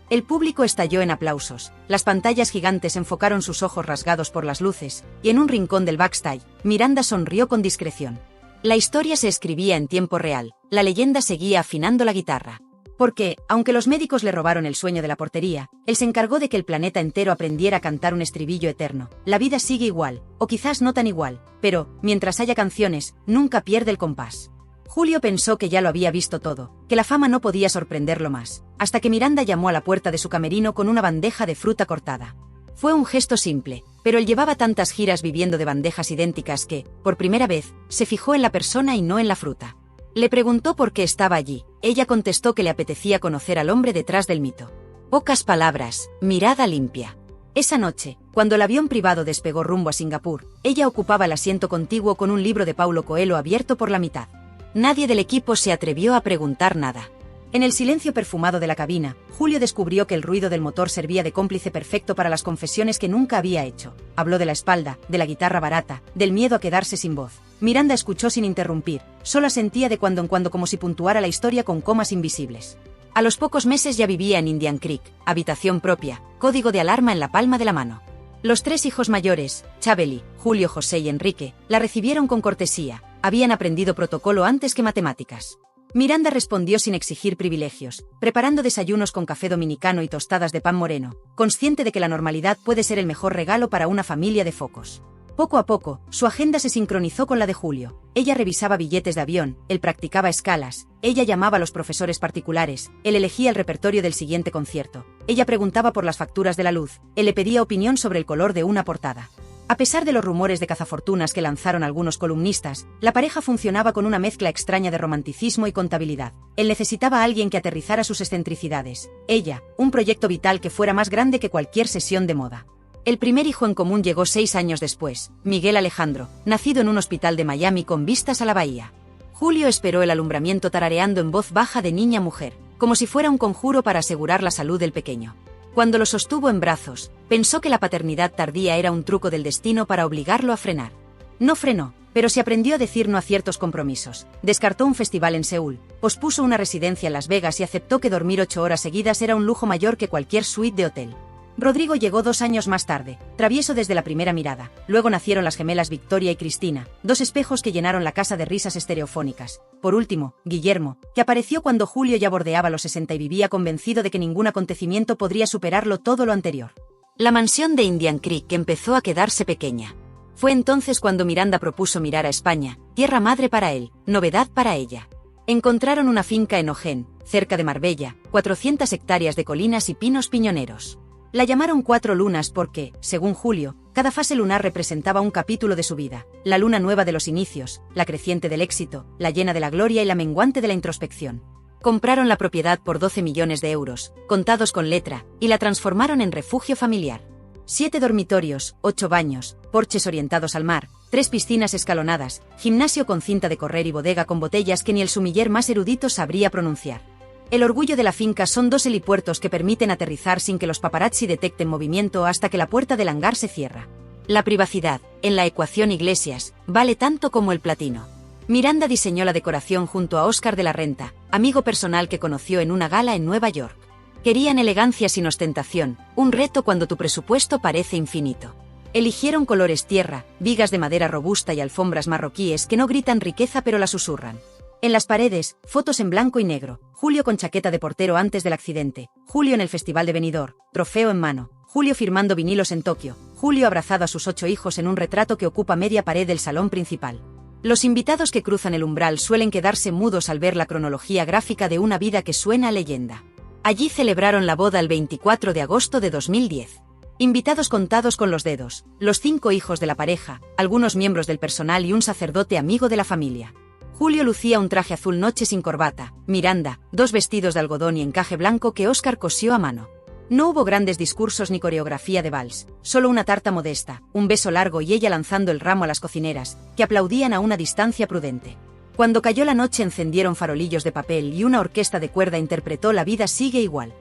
S1: El público estalló en aplausos, las pantallas gigantes enfocaron sus ojos rasgados por las luces, y en un rincón del backstage, Miranda sonrió con discreción. La historia se escribía en tiempo real, la leyenda seguía afinando la guitarra. Porque, aunque los médicos le robaron el sueño de la portería, él se encargó de que el planeta entero aprendiera a cantar un estribillo eterno: la vida sigue igual, o quizás no tan igual, pero, mientras haya canciones, nunca pierde el compás. Julio pensó que ya lo había visto todo, que la fama no podía sorprenderlo más, hasta que Miranda llamó a la puerta de su camerino con una bandeja de fruta cortada. Fue un gesto simple, pero él llevaba tantas giras viviendo de bandejas idénticas que, por primera vez, se fijó en la persona y no en la fruta. Le preguntó por qué estaba allí. Ella contestó que le apetecía conocer al hombre detrás del mito. Pocas palabras, mirada limpia. Esa noche, cuando el avión privado despegó rumbo a Singapur, ella ocupaba el asiento contiguo con un libro de Paulo Coelho abierto por la mitad. Nadie del equipo se atrevió a preguntar nada. En el silencio perfumado de la cabina, Julio descubrió que el ruido del motor servía de cómplice perfecto para las confesiones que nunca había hecho. Habló de la espalda, de la guitarra barata, del miedo a quedarse sin voz. Miranda escuchó sin interrumpir, solo asentía de cuando en cuando como si puntuara la historia con comas invisibles. A los pocos meses ya vivía en Indian Creek, habitación propia, código de alarma en la palma de la mano. Los tres hijos mayores, Chabeli, Julio, José y Enrique, la recibieron con cortesía. Habían aprendido protocolo antes que matemáticas. Miranda respondió sin exigir privilegios, preparando desayunos con café dominicano y tostadas de pan moreno, consciente de que la normalidad puede ser el mejor regalo para una familia de focos. Poco a poco, su agenda se sincronizó con la de Julio. Ella revisaba billetes de avión, él practicaba escalas, ella llamaba a los profesores particulares, él elegía el repertorio del siguiente concierto, ella preguntaba por las facturas de la luz, él le pedía opinión sobre el color de una portada. A pesar de los rumores de cazafortunas que lanzaron algunos columnistas, la pareja funcionaba con una mezcla extraña de romanticismo y contabilidad. Él necesitaba a alguien que aterrizara sus excentricidades. Ella, un proyecto vital que fuera más grande que cualquier sesión de moda. El primer hijo en común llegó 6 años después, Miguel Alejandro, nacido en un hospital de Miami con vistas a la bahía. Julio esperó el alumbramiento tarareando en voz baja de niña a mujer, como si fuera un conjuro para asegurar la salud del pequeño. Cuando lo sostuvo en brazos, pensó que la paternidad tardía era un truco del destino para obligarlo a frenar. No frenó, pero se aprendió a decir no a ciertos compromisos. Descartó un festival en Seúl, pospuso una residencia en Las Vegas y aceptó que dormir 8 horas seguidas era un lujo mayor que cualquier suite de hotel. Rodrigo llegó 2 años más tarde, travieso desde la primera mirada. Luego nacieron las gemelas Victoria y Cristina, 2 espejos que llenaron la casa de risas estereofónicas. Por último, Guillermo, que apareció cuando Julio ya bordeaba los 60 y vivía convencido de que ningún acontecimiento podría superarlo todo lo anterior. La mansión de Indian Creek empezó a quedarse pequeña. Fue entonces cuando Miranda propuso mirar a España, tierra madre para él, novedad para ella. Encontraron una finca en Ojén, cerca de Marbella, 400 hectáreas de colinas y pinos piñoneros. La llamaron 4 lunas porque, según Julio, cada fase lunar representaba un capítulo de su vida: la luna nueva de los inicios, la creciente del éxito, la llena de la gloria y la menguante de la introspección. Compraron la propiedad por 12 millones de euros, contados con letra, y la transformaron en refugio familiar. 7 dormitorios, 8 baños, porches orientados al mar, 3 piscinas escalonadas, gimnasio con cinta de correr y bodega con botellas que ni el sumiller más erudito sabría pronunciar. El orgullo de la finca son 2 helipuertos que permiten aterrizar sin que los paparazzi detecten movimiento hasta que la puerta del hangar se cierra. La privacidad, en la ecuación Iglesias, vale tanto como el platino. Miranda diseñó la decoración junto a Óscar de la Renta, amigo personal que conoció en una gala en Nueva York. Querían elegancia sin ostentación, un reto cuando tu presupuesto parece infinito. Eligieron colores tierra, vigas de madera robusta y alfombras marroquíes que no gritan riqueza pero la susurran. En las paredes, fotos en blanco y negro: Julio con chaqueta de portero antes del accidente, Julio en el Festival de Benidorm, trofeo en mano, Julio firmando vinilos en Tokio, Julio abrazado a sus 8 hijos en un retrato que ocupa media pared del salón principal. Los invitados que cruzan el umbral suelen quedarse mudos al ver la cronología gráfica de una vida que suena a leyenda. Allí celebraron la boda el 24 de agosto de 2010. Invitados contados con los dedos, los 5 hijos de la pareja, algunos miembros del personal y un sacerdote amigo de la familia. Julio lucía un traje azul noche sin corbata, Miranda, 2 vestidos de algodón y encaje blanco que Óscar cosió a mano. No hubo grandes discursos ni coreografía de vals, solo una tarta modesta, un beso largo y ella lanzando el ramo a las cocineras, que aplaudían a una distancia prudente. Cuando cayó la noche encendieron farolillos de papel y una orquesta de cuerda interpretó La vida sigue igual.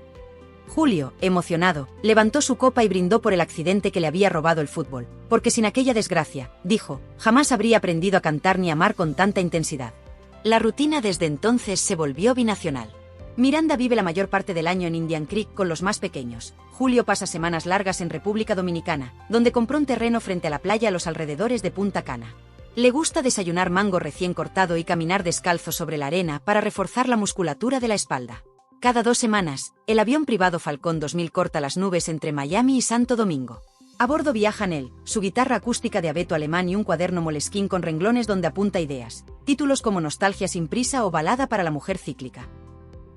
S1: Julio, emocionado, levantó su copa y brindó por el accidente que le había robado el fútbol, porque sin aquella desgracia, dijo, jamás habría aprendido a cantar ni amar con tanta intensidad. La rutina desde entonces se volvió binacional. Miranda vive la mayor parte del año en Indian Creek con los más pequeños. Julio pasa semanas largas en República Dominicana, donde compró un terreno frente a la playa a los alrededores de Punta Cana. Le gusta desayunar mango recién cortado y caminar descalzo sobre la arena para reforzar la musculatura de la espalda. Cada 2 semanas, el avión privado Falcón 2000 corta las nubes entre Miami y Santo Domingo. A bordo viajan él, su guitarra acústica de abeto alemán y un cuaderno Moleskine con renglones donde apunta ideas, títulos como Nostalgia sin prisa o Balada para la mujer cíclica.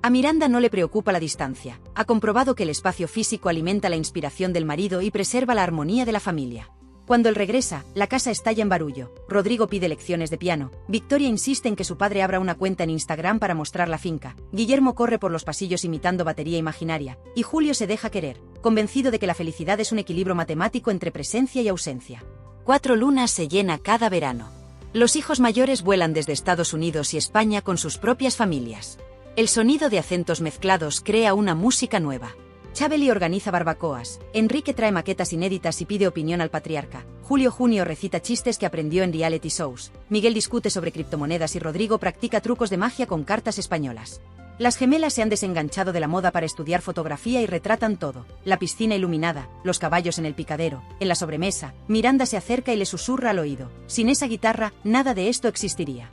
S1: A Miranda no le preocupa la distancia, ha comprobado que el espacio físico alimenta la inspiración del marido y preserva la armonía de la familia. Cuando él regresa, la casa estalla en barullo, Rodrigo pide lecciones de piano, Victoria insiste en que su padre abra una cuenta en Instagram para mostrar la finca, Guillermo corre por los pasillos imitando batería imaginaria, y Julio se deja querer, convencido de que la felicidad es un equilibrio matemático entre presencia y ausencia. 4 lunas se llena cada verano. Los hijos mayores vuelan desde Estados Unidos y España con sus propias familias. El sonido de acentos mezclados crea una música nueva. Chabeli organiza barbacoas, Enrique trae maquetas inéditas y pide opinión al patriarca, Julio Junio recita chistes que aprendió en reality shows, Miguel discute sobre criptomonedas y Rodrigo practica trucos de magia con cartas españolas. Las gemelas se han desenganchado de la moda para estudiar fotografía y retratan todo, la piscina iluminada, los caballos en el picadero, en la sobremesa, Miranda se acerca y le susurra al oído, sin esa guitarra, nada de esto existiría.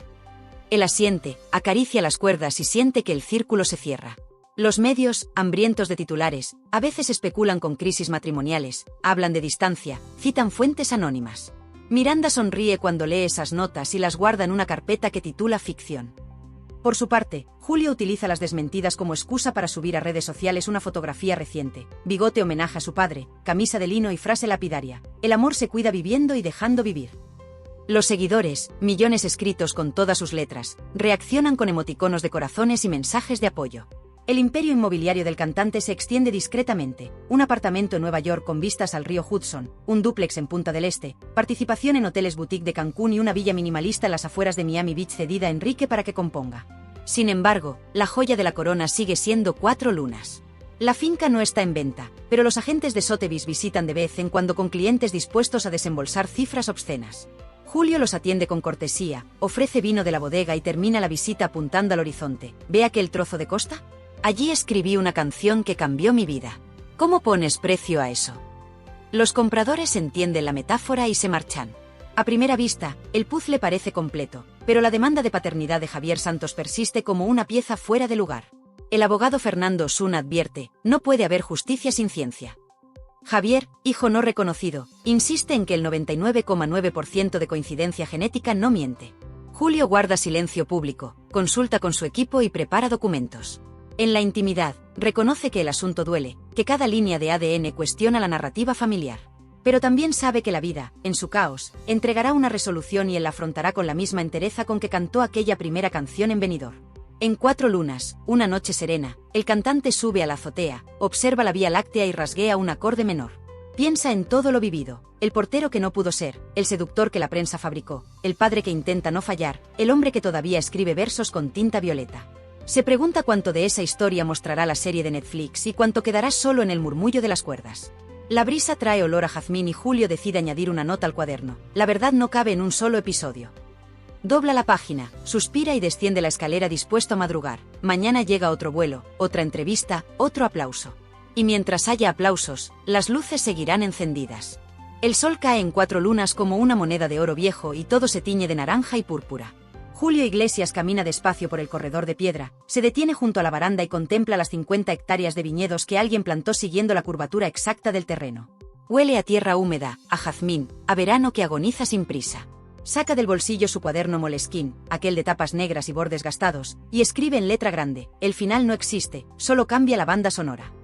S1: Él asiente, acaricia las cuerdas y siente que el círculo se cierra. Los medios, hambrientos de titulares, a veces especulan con crisis matrimoniales, hablan de distancia, citan fuentes anónimas. Miranda sonríe cuando lee esas notas y las guarda en una carpeta que titula Ficción. Por su parte, Julio utiliza las desmentidas como excusa para subir a redes sociales una fotografía reciente, bigote homenaje a su padre, camisa de lino y frase lapidaria, el amor se cuida viviendo y dejando vivir. Los seguidores, millones escritos con todas sus letras, reaccionan con emoticonos de corazones y mensajes de apoyo. El imperio inmobiliario del cantante se extiende discretamente, un apartamento en Nueva York con vistas al río Hudson, un dúplex en Punta del Este, participación en hoteles boutique de Cancún y una villa minimalista en las afueras de Miami Beach cedida a Enrique para que componga. Sin embargo, la joya de la corona sigue siendo 4 lunas. La finca no está en venta, pero los agentes de Sotheby's visitan de vez en cuando con clientes dispuestos a desembolsar cifras obscenas. Julio los atiende con cortesía, ofrece vino de la bodega y termina la visita apuntando al horizonte. ¿Ve aquel trozo de costa? Allí escribí una canción que cambió mi vida. ¿Cómo pones precio a eso? Los compradores entienden la metáfora y se marchan. A primera vista, el puzzle parece completo, pero la demanda de paternidad de Javier Santos persiste como una pieza fuera de lugar. El abogado Fernando Osuna advierte, no puede haber justicia sin ciencia. Javier, hijo no reconocido, insiste en que el 99,9% de coincidencia genética no miente. Julio guarda silencio público, consulta con su equipo y prepara documentos. En la intimidad, reconoce que el asunto duele, que cada línea de ADN cuestiona la narrativa familiar. Pero también sabe que la vida, en su caos, entregará una resolución y él la afrontará con la misma entereza con que cantó aquella primera canción en Benidorm. En 4 lunas, una noche serena, el cantante sube a la azotea, observa la Vía Láctea y rasguea un acorde menor. Piensa en todo lo vivido, el portero que no pudo ser, el seductor que la prensa fabricó, el padre que intenta no fallar, el hombre que todavía escribe versos con tinta violeta. Se pregunta cuánto de esa historia mostrará la serie de Netflix y cuánto quedará solo en el murmullo de las cuerdas. La brisa trae olor a jazmín y Julio decide añadir una nota al cuaderno. La verdad no cabe en un solo episodio. Dobla la página, suspira y desciende la escalera dispuesto a madrugar. Mañana llega otro vuelo, otra entrevista, otro aplauso. Y mientras haya aplausos, las luces seguirán encendidas. El sol cae en 4 lunas como una moneda de oro viejo y todo se tiñe de naranja y púrpura. Julio Iglesias camina despacio por el corredor de piedra, se detiene junto a la baranda y contempla las 50 hectáreas de viñedos que alguien plantó siguiendo la curvatura exacta del terreno. Huele a tierra húmeda, a jazmín, a verano que agoniza sin prisa. Saca del bolsillo su cuaderno Moleskine, aquel de tapas negras y bordes gastados, y escribe en letra grande: el final no existe, solo cambia la banda sonora.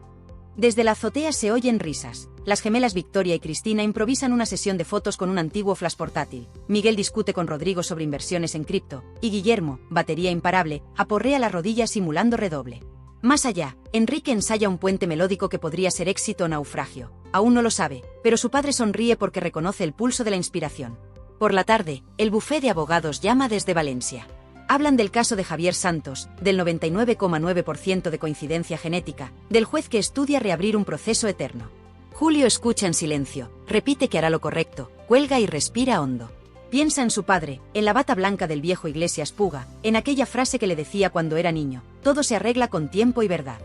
S1: Desde la azotea se oyen risas. Las gemelas Victoria y Cristina improvisan una sesión de fotos con un antiguo flash portátil. Miguel discute con Rodrigo sobre inversiones en cripto, y Guillermo, batería imparable, aporrea las rodillas simulando redoble. Más allá, Enrique ensaya un puente melódico que podría ser éxito o naufragio. Aún no lo sabe, pero su padre sonríe porque reconoce el pulso de la inspiración. Por la tarde, el bufé de abogados llama desde Valencia. Hablan del caso de Javier Santos, del 99,9% de coincidencia genética, del juez que estudia reabrir un proceso eterno. Julio escucha en silencio, repite que hará lo correcto, cuelga y respira hondo. Piensa en su padre, en la bata blanca del viejo Iglesias Puga, en aquella frase que le decía cuando era niño: todo se arregla con tiempo y verdad.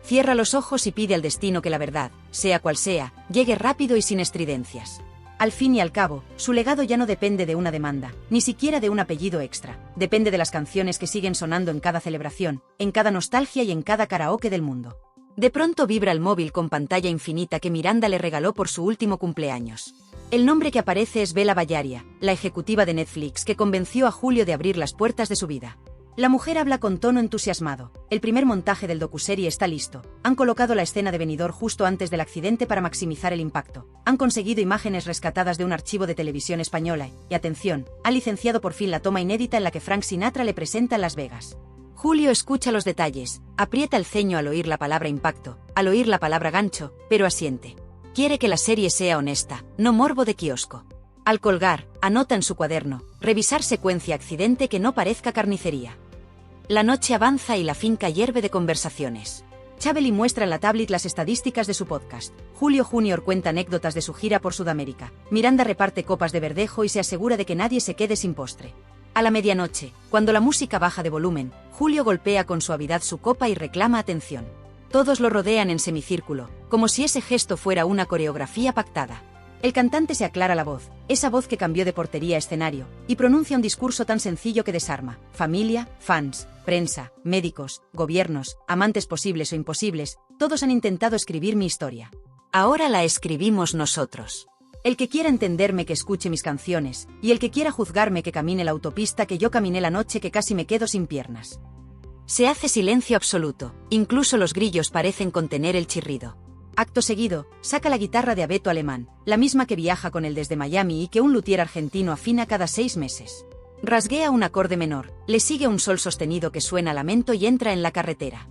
S1: Cierra los ojos y pide al destino que la verdad, sea cual sea, llegue rápido y sin estridencias. Al fin y al cabo, su legado ya no depende de una demanda, ni siquiera de un apellido extra, depende de las canciones que siguen sonando en cada celebración, en cada nostalgia y en cada karaoke del mundo. De pronto vibra el móvil con pantalla infinita que Miranda le regaló por su último cumpleaños. El nombre que aparece es Bela Bajaria, la ejecutiva de Netflix que convenció a Julio de abrir las puertas de su vida. La mujer habla con tono entusiasmado. El primer montaje del docuserie está listo. Han colocado la escena de Benidorm justo antes del accidente para maximizar el impacto. Han conseguido imágenes rescatadas de un archivo de televisión española y, atención, ha licenciado por fin la toma inédita en la que Frank Sinatra le presenta en Las Vegas. Julio escucha los detalles, aprieta el ceño al oír la palabra impacto, al oír la palabra gancho, pero asiente. Quiere que la serie sea honesta, no morbo de kiosco. Al colgar, anota en su cuaderno: revisar secuencia accidente que no parezca carnicería. La noche avanza y la finca hierve de conversaciones. Chabeli muestra en la tablet las estadísticas de su podcast. Julio Jr. cuenta anécdotas de su gira por Sudamérica. Miranda reparte copas de verdejo y se asegura de que nadie se quede sin postre. A la medianoche, cuando la música baja de volumen, Julio golpea con suavidad su copa y reclama atención. Todos lo rodean en semicírculo, como si ese gesto fuera una coreografía pactada. El cantante se aclara la voz, esa voz que cambió de portería a escenario, y pronuncia un discurso tan sencillo que desarma. Familia, fans, prensa, médicos, gobiernos, amantes posibles o imposibles, todos han intentado escribir mi historia. Ahora la escribimos nosotros. El que quiera entenderme que escuche mis canciones, y el que quiera juzgarme que camine la autopista que yo caminé la noche que casi me quedo sin piernas. Se hace silencio absoluto, incluso los grillos parecen contener el chirrido. Acto seguido, saca la guitarra de abeto alemán, la misma que viaja con él desde Miami y que un luthier argentino afina cada 6 meses. Rasguea un acorde menor, le sigue un sol sostenido que suena a lamento y entra en la carretera.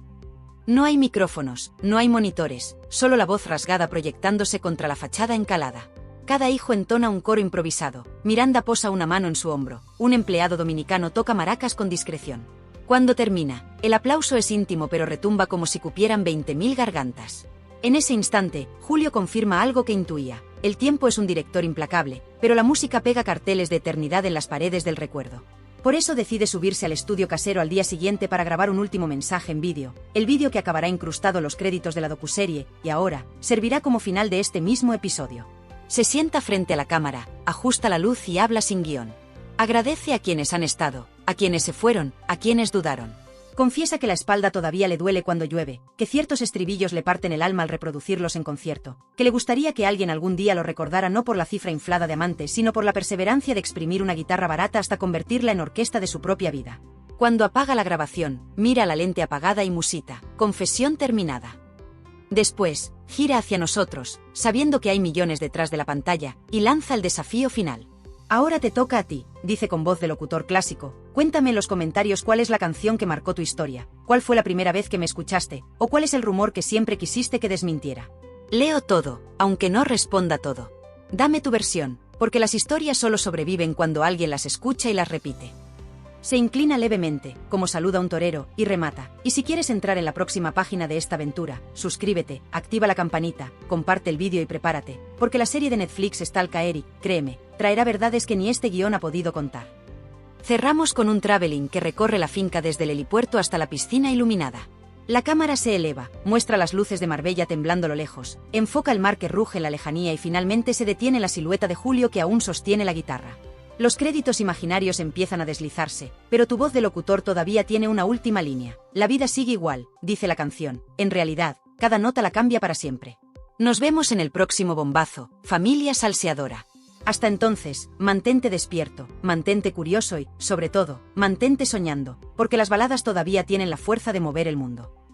S1: No hay micrófonos, no hay monitores, solo la voz rasgada proyectándose contra la fachada encalada. Cada hijo entona un coro improvisado. Miranda posa una mano en su hombro. Un empleado dominicano toca maracas con discreción. Cuando termina, el aplauso es íntimo pero retumba como si cupieran 20.000 gargantas. En ese instante, Julio confirma algo que intuía. El tiempo es un director implacable, pero la música pega carteles de eternidad en las paredes del recuerdo. Por eso decide subirse al estudio casero al día siguiente para grabar un último mensaje en vídeo, el vídeo que acabará incrustado en los créditos de la docuserie, y ahora, servirá como final de este mismo episodio. Se sienta frente a la cámara, ajusta la luz y habla sin guión. Agradece a quienes han estado, a quienes se fueron, a quienes dudaron. Confiesa que la espalda todavía le duele cuando llueve, que ciertos estribillos le parten el alma al reproducirlos en concierto, que le gustaría que alguien algún día lo recordara no por la cifra inflada de amantes, sino por la perseverancia de exprimir una guitarra barata hasta convertirla en orquesta de su propia vida. Cuando apaga la grabación, mira la lente apagada y musita: confesión terminada. Después, gira hacia nosotros, sabiendo que hay millones detrás de la pantalla, y lanza el desafío final. Ahora te toca a ti, dice con voz de locutor clásico. Cuéntame en los comentarios cuál es la canción que marcó tu historia, cuál fue la primera vez que me escuchaste, o cuál es el rumor que siempre quisiste que desmintiera. Leo todo, aunque no responda todo. Dame tu versión, porque las historias solo sobreviven cuando alguien las escucha y las repite. Se inclina levemente, como saluda a un torero, y remata. Y si quieres entrar en la próxima página de esta aventura, suscríbete, activa la campanita, comparte el vídeo y prepárate, porque la serie de Netflix está al caer y, créeme, traerá verdades que ni este guión ha podido contar. Cerramos con un traveling que recorre la finca desde el helipuerto hasta la piscina iluminada. La cámara se eleva, muestra las luces de Marbella temblando a lo lejos, enfoca el mar que ruge en la lejanía y finalmente se detiene la silueta de Julio que aún sostiene la guitarra. Los créditos imaginarios empiezan a deslizarse, pero tu voz de locutor todavía tiene una última línea. La vida sigue igual, dice la canción. En realidad, cada nota la cambia para siempre. Nos vemos en el próximo bombazo, familia salseadora. Hasta entonces, mantente despierto, mantente curioso y, sobre todo, mantente soñando, porque las baladas todavía tienen la fuerza de mover el mundo.